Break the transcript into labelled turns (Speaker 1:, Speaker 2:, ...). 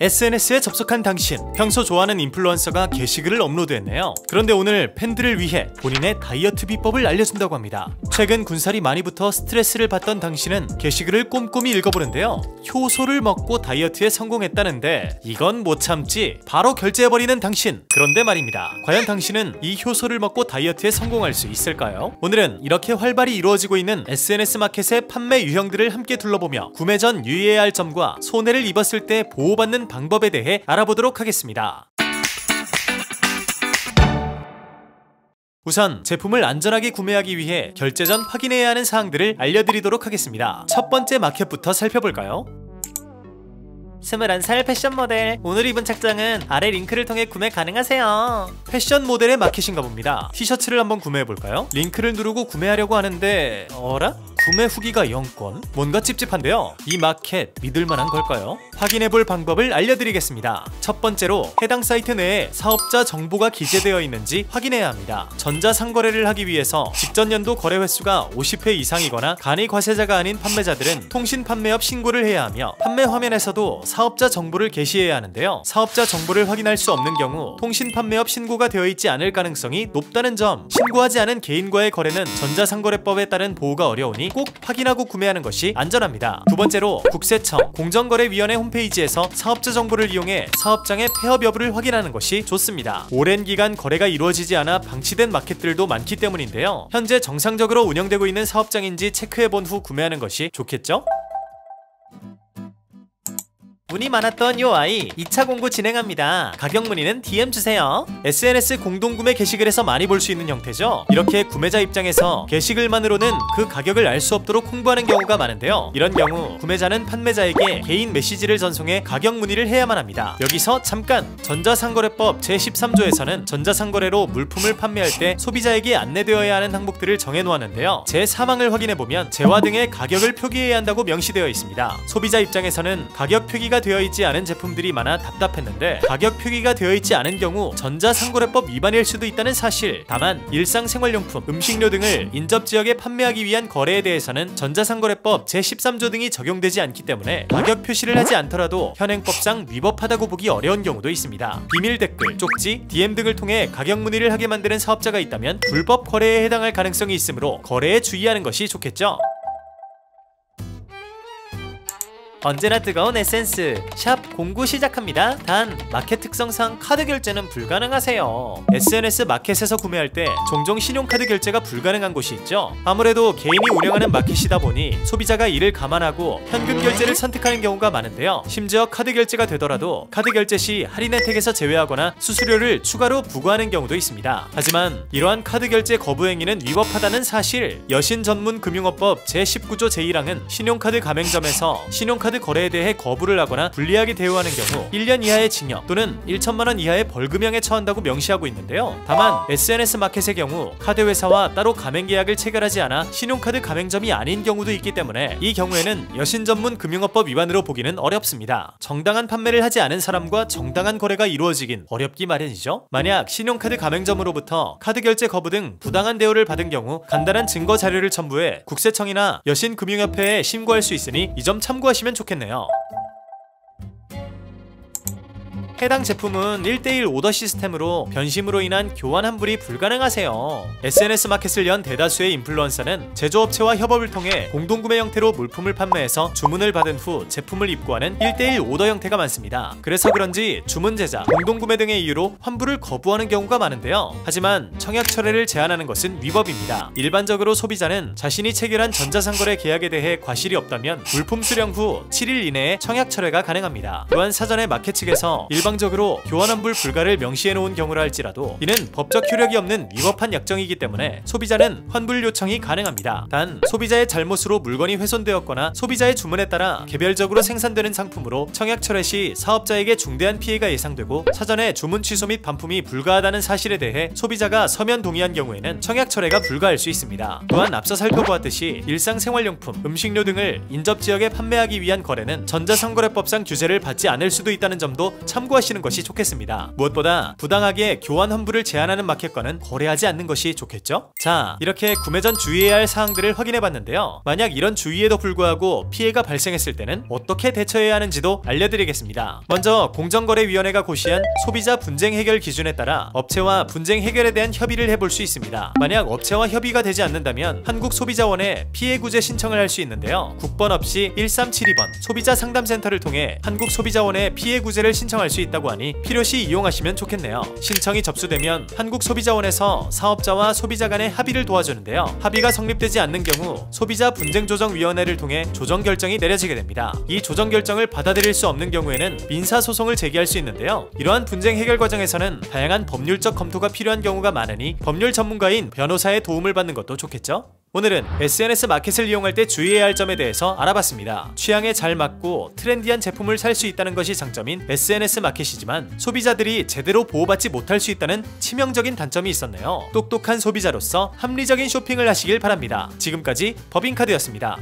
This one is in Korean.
Speaker 1: SNS에 접속한 당신, 평소 좋아하는 인플루언서가 게시글을 업로드했네요. 그런데 오늘 팬들을 위해 본인의 다이어트 비법을 알려준다고 합니다. 최근 군살이 많이 붙어 스트레스를 받던 당신은 게시글을 꼼꼼히 읽어보는데요. 효소를 먹고 다이어트에 성공했다는데 이건 못 참지 바로 결제해버리는 당신. 그런데 말입니다. 과연 당신은 이 효소를 먹고 다이어트에 성공할 수 있을까요? 오늘은 이렇게 활발히 이루어지고 있는 SNS 마켓의 판매 유형들을 함께 둘러보며 구매 전 유의해야 할 점과 손해를 입었을 때 보호받는 방법에 대해 알아보도록 하겠습니다. 우선 제품을 안전하게 구매하기 위해 결제 전 확인해야 하는 사항들을 알려드리도록 하겠습니다. 첫 번째 마켓부터 살펴볼까요?
Speaker 2: 21살 패션 모델, 오늘 입은 착장은 아래 링크를 통해 구매 가능하세요.
Speaker 1: 패션 모델의 마켓인가 봅니다. 티셔츠를 한번 구매해볼까요? 링크를 누르고 구매하려고 하는데 어라? 구매 후기가 0건? 뭔가 찝찝한데요? 이 마켓 믿을만한 걸까요? 확인해볼 방법을 알려드리겠습니다. 첫 번째로 해당 사이트 내에 사업자 정보가 기재되어 있는지 확인해야 합니다. 전자상거래를 하기 위해서 직전 연도 거래 횟수가 50회 이상이거나 간이 과세자가 아닌 판매자들은 통신판매업 신고를 해야 하며, 판매 화면에서도 사업자 정보를 게시해야 하는데요. 사업자 정보를 확인할 수 없는 경우 통신판매업 신고가 되어 있지 않을 가능성이 높다는 점, 신고하지 않은 개인과의 거래는 전자상거래법에 따른 보호가 어려우니 꼭 확인하고 구매하는 것이 안전합니다. 두 번째로 국세청, 공정거래위원회 홈페이지에서 사업자 정보를 이용해 사업장의 폐업 여부를 확인하는 것이 좋습니다. 오랜 기간 거래가 이루어지지 않아 방치된 마켓들도 많기 때문인데요. 현재 정상적으로 운영되고 있는 사업장인지 체크해본 후 구매하는 것이 좋겠죠?
Speaker 2: 문의 많았던 요 아이 2차 공고 진행합니다. 가격 문의는 DM 주세요.
Speaker 1: SNS 공동구매 게시글에서 많이 볼 수 있는 형태죠. 이렇게 구매자 입장에서 게시글만으로는 그 가격을 알 수 없도록 홍보하는 경우가 많은데요. 이런 경우 구매자는 판매자에게 개인 메시지를 전송해 가격 문의를 해야만 합니다. 여기서 잠깐! 전자상거래법 제13조에서는 전자상거래로 물품을 판매할 때 소비자에게 안내되어야 하는 항목들을 정해놓았는데요. 제4항을 확인해보면 재화 등의 가격을 표기해야 한다고 명시되어 있습니다. 소비자 입장에서는 가격 표기가 되어 있지 않은 제품들이 많아 답답했는데, 가격 표기가 되어 있지 않은 경우 전자상거래법 위반일 수도 있다는 사실. 다만 일상생활용품, 음식료 등을 인접지역에 판매하기 위한 거래에 대해서는 전자상거래법 제13조 등이 적용되지 않기 때문에 가격 표시를 하지 않더라도 현행법상 위법하다고 보기 어려운 경우도 있습니다. 비밀 댓글, 쪽지, DM 등을 통해 가격 문의를 하게 만드는 사업자가 있다면 불법 거래에 해당할 가능성이 있으므로 거래에 주의하는 것이 좋겠죠.
Speaker 2: 언제나 뜨거운 에센스, 샵 공구 시작합니다. 단 마켓 특성상 카드 결제는 불가능하세요.
Speaker 1: SNS 마켓에서 구매할 때 종종 신용카드 결제가 불가능한 곳이 있죠. 아무래도 개인이 운영하는 마켓이다 보니 소비자가 이를 감안하고 현금 결제를 선택하는 경우가 많은데요. 심지어 카드 결제가 되더라도 카드 결제 시 할인 혜택에서 제외하거나 수수료를 추가로 부과하는 경우도 있습니다. 하지만 이러한 카드 결제 거부 행위는 위법하다는 사실. 여신전문금융업법 제19조 제1항은 신용카드 가맹점에서 신용카드 거래에 대해 거부를 하거나 불리하게 대우하는 경우 1년 이하의 징역 또는 1천만원 이하의 벌금형에 처한다고 명시하고 있는데요. 다만 SNS 마켓의 경우 카드 회사와 따로 가맹 계약을 체결하지 않아 신용카드 가맹점이 아닌 경우도 있기 때문에 이 경우에는 여신전문금융업법 위반으로 보기는 어렵습니다. 정당한 판매를 하지 않은 사람과 정당한 거래가 이루어지긴 어렵기 마련이죠. 만약 신용카드 가맹점으로부터 카드 결제 거부 등 부당한 대우를 받은 경우 간단한 증거 자료를 첨부해 국세청이나 여신금융협회에 신고할 수 있으니 이 점 참고하시면 좋겠네요. 해당 제품은 1:1 오더 시스템으로 변심으로 인한 교환 환불이 불가능하세요. SNS 마켓을 연 대다수의 인플루언서는 제조업체와 협업을 통해 공동구매 형태로 물품을 판매해서 주문을 받은 후 제품을 입고하는 1:1 오더 형태가 많습니다. 그래서 그런지 주문 제작, 공동구매 등의 이유로 환불을 거부하는 경우가 많은데요. 하지만 청약철회를 제한하는 것은 위법입니다. 일반적으로 소비자는 자신이 체결한 전자상거래 계약에 대해 과실이 없다면 물품 수령 후 7일 이내에 청약철회가 가능합니다. 또한 사전에 마켓 측에서 일방적으로 교환환불 불가를 명시해놓은 경우라 할지라도 이는 법적 효력이 없는 위법한 약정이기 때문에 소비자는 환불 요청이 가능합니다. 단 소비자의 잘못으로 물건이 훼손되었거나 소비자의 주문에 따라 개별적으로 생산되는 상품으로 청약철회 시 사업자에게 중대한 피해가 예상되고 사전에 주문 취소 및 반품이 불가하다는 사실에 대해 소비자가 서면 동의한 경우에는 청약철회가 불가할 수 있습니다. 또한 앞서 살펴보았듯이 일상생활용품, 음식료 등을 인접지역에 판매하기 위한 거래는 전자상거래법상 규제를 받지 않을 수도 있다는 점도 참고하시기 참고하시는 것이 좋겠습니다. 무엇보다 부당하게 교환 환불을 제한하는 마켓과는 거래하지 않는 것이 좋겠죠? 자, 이렇게 구매 전 주의해야 할 사항들을 확인해봤는데요. 만약 이런 주의에도 불구하고 피해가 발생했을 때는 어떻게 대처해야 하는지도 알려드리겠습니다. 먼저 공정거래위원회가 고시한 소비자 분쟁 해결 기준에 따라 업체와 분쟁 해결에 대한 협의를 해볼 수 있습니다. 만약 업체와 협의가 되지 않는다면 한국소비자원에 피해 구제 신청을 할 수 있는데요. 국번 없이 1372번 소비자 상담센터를 통해 한국소비자원에 피해 구제를 신청할 수 있다고 하니 필요시 이용하시면 좋겠네요. 신청이 접수되면 한국소비자원에서 사업자와 소비자 간의 합의를 도와주는데요. 합의가 성립되지 않는 경우 소비자 분쟁조정위원회를 통해 조정 결정이 내려지게 됩니다. 이 조정 결정을 받아들일 수 없는 경우에는 민사소송을 제기할 수 있는데요. 이러한 분쟁 해결 과정에서는 다양한 법률적 검토가 필요한 경우가 많으니 법률 전문가인 변호사의 도움을 받는 것도 좋겠죠? 오늘은 SNS 마켓을 이용할 때 주의해야 할 점에 대해서 알아봤습니다. 취향에 잘 맞고 트렌디한 제품을 살 수 있다는 것이 장점인 SNS 마켓이지만 소비자들이 제대로 보호받지 못할 수 있다는 치명적인 단점이 있었네요. 똑똑한 소비자로서 합리적인 쇼핑을 하시길 바랍니다. 지금까지 법인카드였습니다.